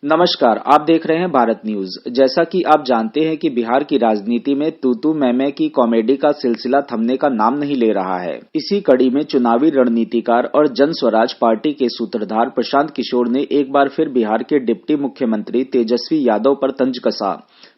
नमस्कार, आप देख रहे हैं भारत न्यूज। जैसा कि आप जानते हैं कि बिहार की राजनीति में तू मैं की कॉमेडी का सिलसिला थमने का नाम नहीं ले रहा है। इसी कड़ी में चुनावी रणनीतिकार और जन स्वराज पार्टी के सूत्रधार प्रशांत किशोर ने एक बार फिर बिहार के डिप्टी मुख्यमंत्री तेजस्वी यादव पर तंज कसा।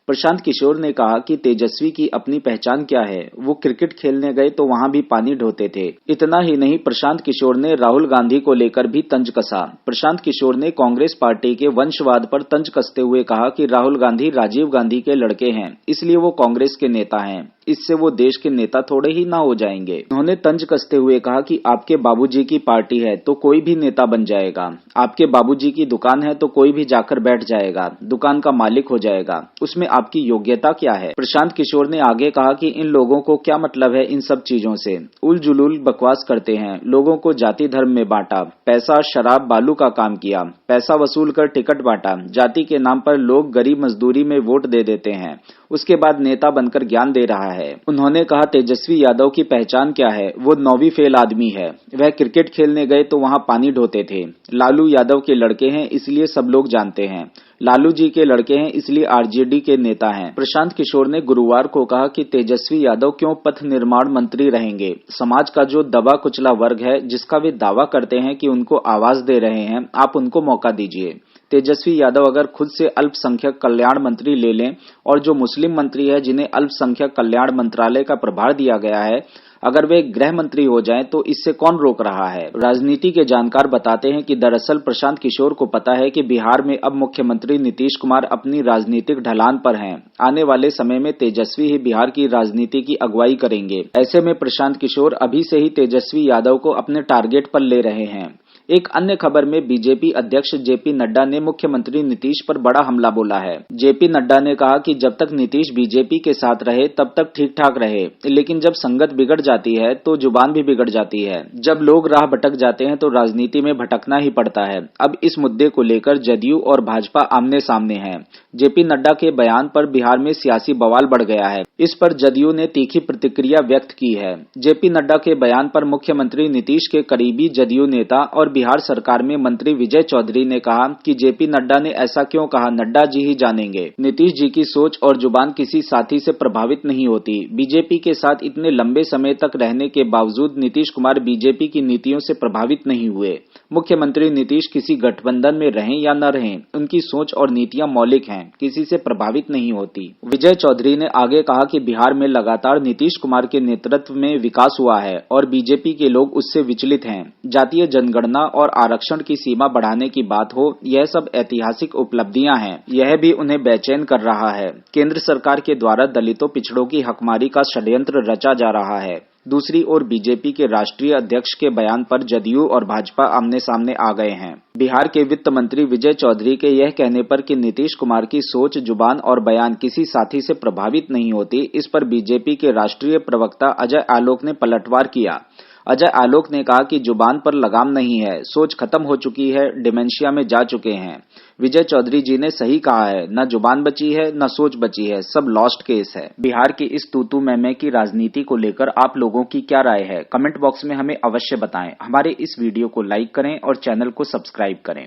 प्रशांत किशोर ने कहा कि तेजस्वी की अपनी पहचान क्या है, वो क्रिकेट खेलने गए तो वहां भी पानी ढोते थे। इतना ही नहीं, प्रशांत किशोर ने राहुल गांधी को लेकर भी तंज कसा। प्रशांत किशोर ने कांग्रेस पार्टी के वंशवाद पर तंज कसते हुए कहा कि राहुल गांधी राजीव गांधी के लड़के हैं, इसलिए वो कांग्रेस के नेता हैं, इससे वो देश के नेता थोड़े ही ना हो जाएंगे। उन्होंने तंज कसते हुए कहा कि आपके बाबूजी की पार्टी है तो कोई भी नेता बन जाएगा, आपके बाबूजी की दुकान है तो कोई भी जाकर बैठ जाएगा, दुकान का मालिक हो जाएगा, उसमें आपकी योग्यता क्या है। प्रशांत किशोर ने आगे कहा कि इन लोगों को क्या मतलब है इन सब चीजों से, उलझुलूल बकवास करते हैं, लोगों को जाति धर्म में बांटा, पैसा शराब बालू का काम किया, पैसा वसूल कर टिकट बांटा, जाति के नाम पर लोग गरीब मजदूरी में वोट दे देते हैं, उसके बाद नेता बनकर ज्ञान दे रहा है। उन्होंने कहा तेजस्वी यादव की पहचान क्या है, वो 9वीं फेल आदमी है, वह क्रिकेट खेलने गए तो वहां पानी ढोते थे, लालू यादव के लड़के हैं इसलिए सब लोग जानते हैं, लालू जी के लड़के हैं इसलिए आरजेडी के नेता हैं। प्रशांत किशोर ने गुरुवार को कहा कि तेजस्वी यादव क्यों पथ निर्माण मंत्री रहेंगे। समाज का जो दबा कुचला वर्ग है, जिसका वे दावा करते हैं कि उनको आवाज दे रहे हैं, आप उनको मौका दीजिए। तेजस्वी यादव अगर खुद से अल्पसंख्यक कल्याण मंत्री ले लें और जो मुस्लिम मंत्री है जिन्हें अल्पसंख्यक कल्याण मंत्रालय का प्रभार दिया गया है, अगर वे गृह मंत्री हो जाएं तो इससे कौन रोक रहा है। राजनीति के जानकार बताते हैं कि दरअसल प्रशांत किशोर को पता है कि बिहार में अब मुख्यमंत्री नीतीश कुमार अपनी राजनीतिक ढलान पर हैं। आने वाले समय में तेजस्वी ही बिहार की राजनीति की अगुवाई करेंगे। ऐसे में प्रशांत किशोर अभी से ही तेजस्वी यादव को अपने टारगेट पर ले रहे हैं। एक अन्य खबर में बीजेपी अध्यक्ष जेपी नड्डा ने मुख्यमंत्री नीतीश पर बड़ा हमला बोला है। जेपी नड्डा ने कहा कि जब तक नीतीश बीजेपी के साथ रहे तब तक ठीक ठाक रहे, लेकिन जब संगत बिगड़ जाती है तो जुबान भी बिगड़ जाती है। जब लोग राह भटक जाते हैं तो राजनीति में भटकना ही पड़ता है। अब इस मुद्दे को लेकर जदयू और भाजपा आमने सामने हैं। जेपी नड्डा के बयान पर बिहार में सियासी बवाल बढ़ गया है। इस पर जदयू ने तीखी प्रतिक्रिया व्यक्त की है। जेपी नड्डा के बयान पर मुख्यमंत्री नीतीश के करीबी जदयू नेता और बिहार सरकार में मंत्री विजय चौधरी ने कहा कि जेपी नड्डा ने ऐसा क्यों कहा, नड्डा जी ही जानेंगे। नीतीश जी की सोच और जुबान किसी साथी से प्रभावित नहीं होती। बीजेपी के साथ इतने लंबे समय तक रहने के बावजूद नीतीश कुमार बीजेपी की नीतियों से प्रभावित नहीं हुए। मुख्यमंत्री नीतीश किसी गठबंधन में रहें या न रहें, उनकी सोच और नीतियां मौलिक हैं, किसी से प्रभावित नहीं होती। विजय चौधरी ने आगे कहा कि बिहार में लगातार नीतीश कुमार के नेतृत्व में विकास हुआ है और बीजेपी के लोग उससे विचलित हैं। जातीय जनगणना और आरक्षण की सीमा बढ़ाने की बात हो, यह सब ऐतिहासिक उपलब्धियां हैं, यह भी उन्हें बेचैन कर रहा है। केंद्र सरकार के द्वारा दलितों पिछड़ों की हकमारी का षड्यंत्र रचा जा रहा है। दूसरी ओर बीजेपी के राष्ट्रीय अध्यक्ष के बयान पर जदयू और भाजपा आमने सामने आ गए हैं। बिहार के वित्त मंत्री विजय चौधरी के यह कहने पर कि नीतीश कुमार की सोच, जुबान और बयान किसी साथी से प्रभावित नहीं होती, इस पर बीजेपी के राष्ट्रीय प्रवक्ता अजय आलोक ने पलटवार किया। अजय आलोक ने कहा कि जुबान पर लगाम नहीं है, सोच खत्म हो चुकी है, डिमेंशिया में जा चुके हैं। विजय चौधरी जी ने सही कहा है, न जुबान बची है न सोच बची है, सब लॉस्ट केस है। बिहार की इस तू मैं की राजनीति को लेकर आप लोगों की क्या राय है, कमेंट बॉक्स में हमें अवश्य बताएं। हमारे इस वीडियो को लाइक करें और चैनल को सब्सक्राइब करें।